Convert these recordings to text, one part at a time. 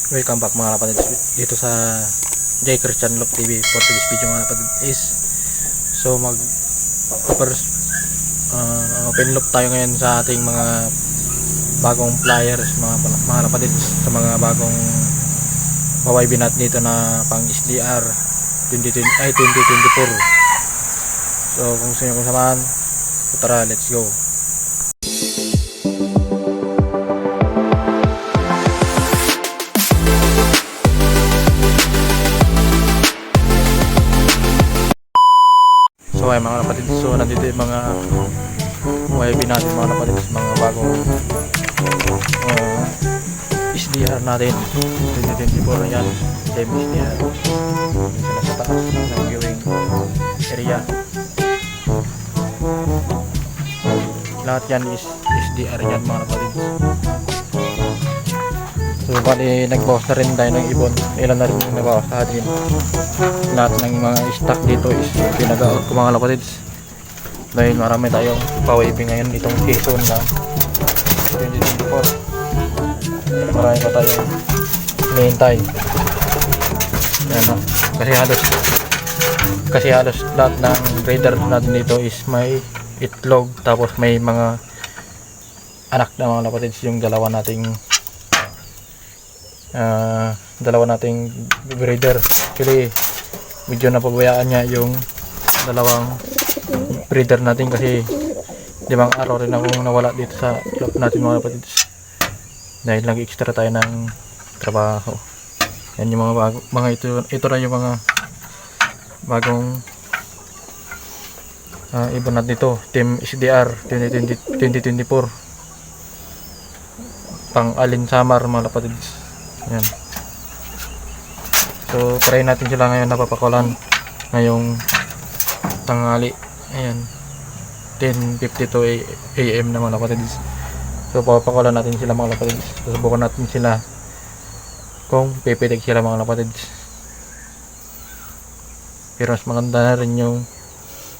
Welcome back mga kapatid dito sa J Christian Love TV. For today's video mga kapatid is so open loop tayo ngayon sa ating mga bagong flyers mga kapatid, sa mga bagong Huawei binat dito na pang SDR 2024. So kung gusto nyo kung samahan, tara, let's go. So ay mga kapatid, so nandito yung mga Huawei natin mga kapatid, mga bagong SDR natin 2024 na yan. Same SDR sila sa taas ng viewing area. Lahat yan is SDR yan mga kapatid. So bali nagbawas na rin tayo ng ibon. Ilan na rin nagbawas sa atin. Lahat ng mga stock dito is pinag-out ko mga kapatids. Dahil marami tayong pa-waving ngayon itong season na 2024. Marami pa tayong hinihintay. Kasi halos lahat ng breeder natin dito is may itlog, tapos may mga anak na mga kapatids. Yung dalawa nating breeder, actually medyo napabayaan niya yung dalawang breeder natin kasi 5 araw rin akong nawala dito sa shop natin mga kapatids dahil nag-extra tayo ng trabaho. Yan yung mga ito na yung mga bagong ibon natin dito, Team SDR 2024 pang Alin Samar mga kapatids. Yan. So try natin sila ngayon, napapakulan ngayong tanghali. Ayan, 10:52 AM na mga kapatids. So papakulan natin sila mga kapatids. Susubukan natin sila kung pipitik sila mga kapatids. Pero mas maganda na rin yung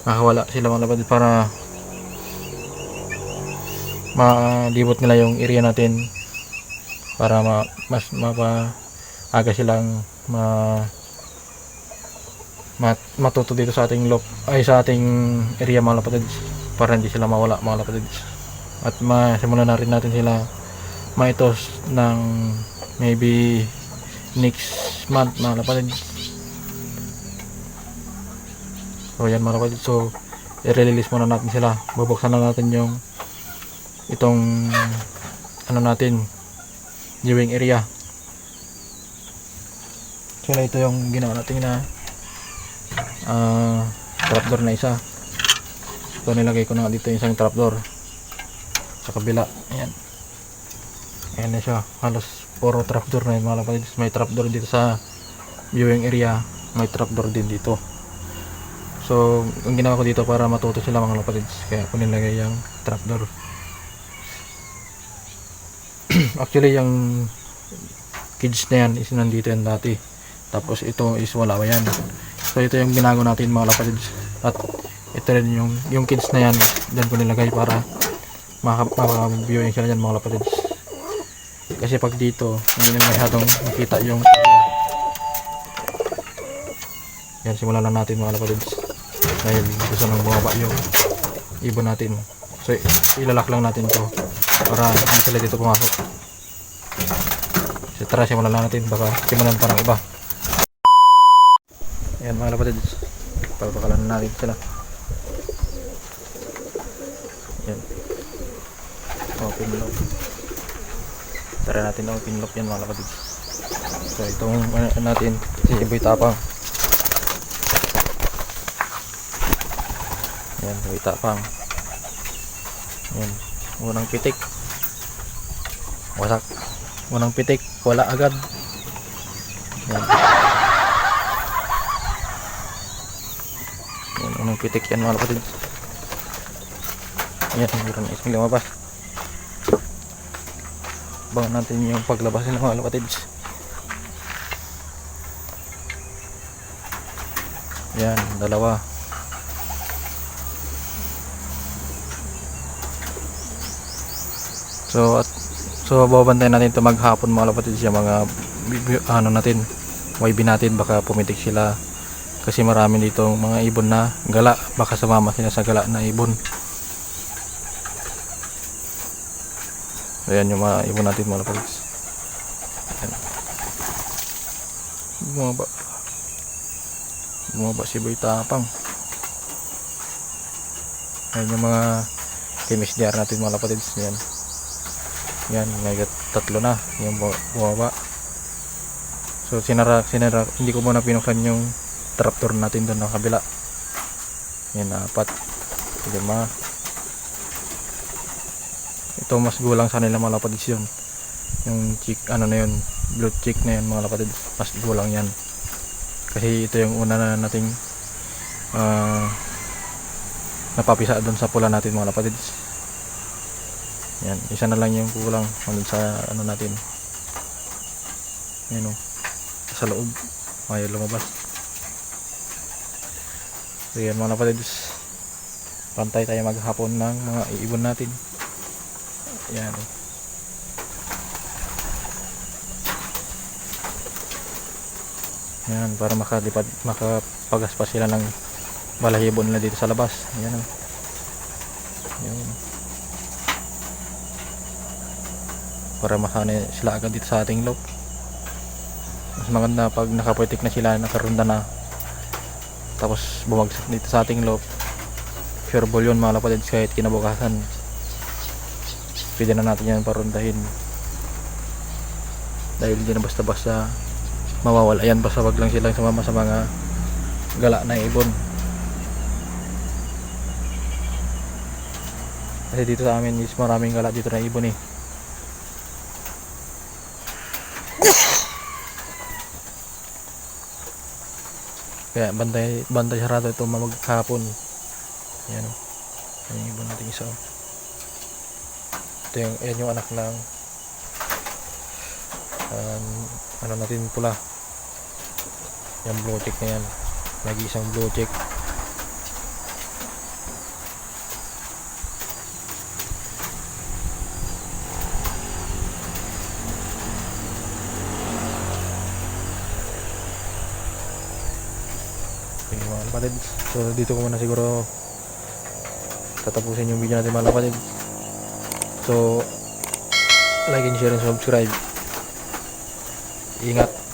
makawala sila mga kapatids para malibot nila yung area natin, para mas aga silang matuto dito sa ating sa ating area mga kapatids, para hindi sila mawala mga kapatids. At masimulan na rin natin sila maitos ng maybe next month mga kapatids. So yan mga kapatids, so i-release muna natin sila. Bubuksan na natin yung itong natin viewing area. So ito yung ginawa natin na trapdoor na isa. So nilagay ko na dito yung isang trapdoor sa kabila. Ayan, ayan na siya, halos puro trapdoor na yun mga kapatid. May trapdoor dito sa viewing area, may trapdoor din dito. So ang ginawa ko dito para matuto sila mga kapatid, kaya ko nilagay yung trapdoor. Actually yung kids na yan is nandito yan dati, tapos ito is wala yan. So ito yung binago natin mga kapatids, at ito rin yung kids na yan dyan ko nilagay para maka-viewing sila dyan mga kapatids. Kasi pag dito hindi na masyadong makita yung yan. Simulan na natin mga kapatids dahil gusto nang bumaba yung ibon natin. So ilalak lang natin to para hindi sila dito pumasok. So tara, simulan lang natin, baka simulan pa ng iba. Ayan mga kapatids, papakalan na natin sila. Ayan, open lock. Tara natin open lock yan mga kapatids. So itong natin si Iboy Tapang. Ayan, Iboy Tapang. Ayan, unang pitik wasak, unang pitik wala agad. Ayan, ayan unang pitik yan mga kapatid. Ayan, meron na isang lumabas. Abangan natin yung paglabas nila mga kapatid. Ayan, dalawa. So at So babantayan natin ito maghapon mga kapatid, yung mga ano natin, YB natin, baka pumitik sila kasi marami dito mga ibon na gala, baka sumama sila sa gala na ibon. Ayan yung mga ibon natin mga kapatid. Ayan. Bumaba si Boy Tapang. Ayan yung mga MSDR natin mga kapatid. Yan, may tatlo na yung bumaba. So sinara, hindi ko muna pinuksan yung trapdoor natin doon na kabila. Yan, 4, 5. Ito mas gulang sa nila mga kapatid yun. Yung chick, ano na yun, blue chick na yun mga kapatid, mas gulang yan. Kasi ito yung una na nating napapisa doon sa pula natin mga kapatid. Yan, isa na lang yung kulang sa ano natin. Yan o, sa loob ayaw lumabas. So yan mga kapatid, pantay tayo maghapon ng mga iibon natin. Yan o. Yan, para makapagas pa sila ng balahibo nila dito sa labas. Yan o. Yan, para masanay sila agad dito sa ating loop. Mas maganda pag nakaputik na sila, nakarunda na, tapos bumagsak dito sa ating loop, sure ball yun mga kapatid. Kahit kinabukasan pwede na natin yan parundahin, dahil hindi na basta basta mawawala yan, basta wag lang silang sumama sa mga gala na ibon. Kasi dito sa amin is maraming gala dito na ibon eh. Kaya bantay sarado ito maghapon. Yan o. Yan yung ibon natin isa. Ito yung, yan yung anak ng ano natin pula. Yung blue check na yan. Nag-iisang blue check. Mga kapatid, so dito ko muna siguro tatapusin yung video natin mga kapatid. So like and share and subscribe. Ingat.